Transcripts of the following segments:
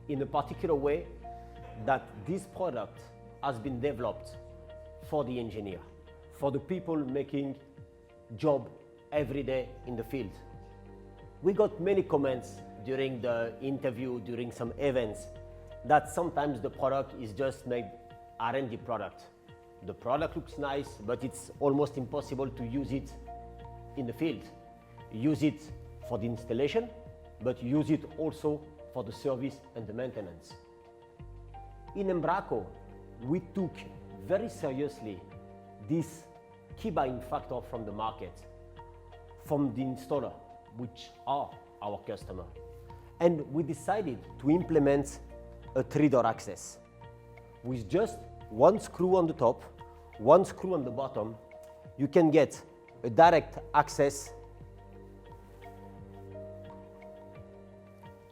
in a particular way that this product has been developed for the engineer, for the people making job every day in the field. We got many comments during the interview, during some events, that sometimes the product is just made R&D product. The product looks nice, but it's almost impossible to use it in the field. Use it for the installation, but use it also for the service and the maintenance. In Embraco, we took very seriously this key buying factor from the market, from the installer, which are our customer. And we decided to implement a 3-door access with just one screw on the top, one screw on the bottom. You can get a direct access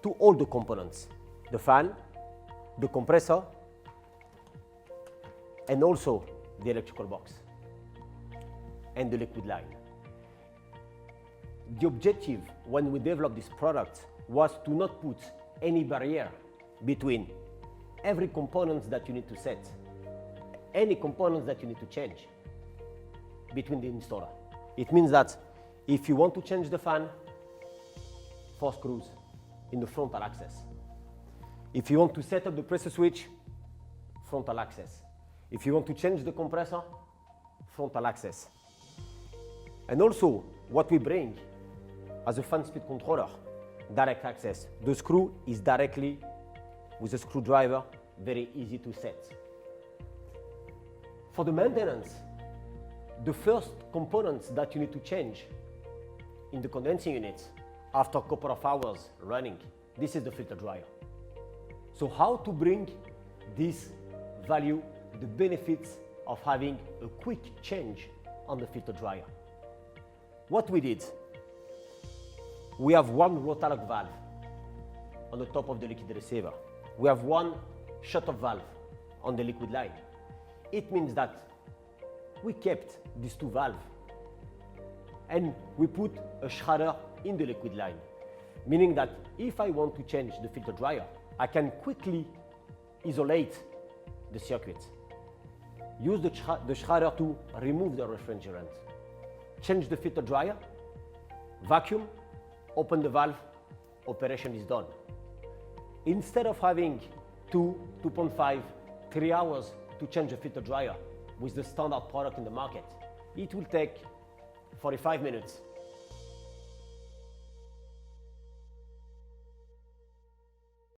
to all the components, the fan, the compressor, and also the electrical box and the liquid line. The objective when we developed this product was to not put any barrier between every component that you need to set, any components that you need to change between the installer. It means that if you want to change the fan, 4 screws in the frontal access. If you want to set up the pressure switch, frontal access. If you want to change the compressor, frontal access. And also, what we bring as a fan speed controller, direct access. The screw is directly with a screwdriver, very easy to set. For the maintenance, the first components that you need to change in the condensing unit after a couple of hours running, this is the filter dryer. So how to bring this value, the benefits of having a quick change on the filter dryer? What we did, we have one rotor-lock valve on the top of the liquid receiver. We have one shut-off valve on the liquid line. It means that we kept these 2 valves and we put a shredder in the liquid line, meaning that if I want to change the filter dryer, I can quickly isolate the circuit. Use the shredder to remove the refrigerant. Change the filter dryer, vacuum, open the valve, operation is done. Instead of having 2.5, 3 hours to change a filter dryer with the standard product in the market, it will take 45 minutes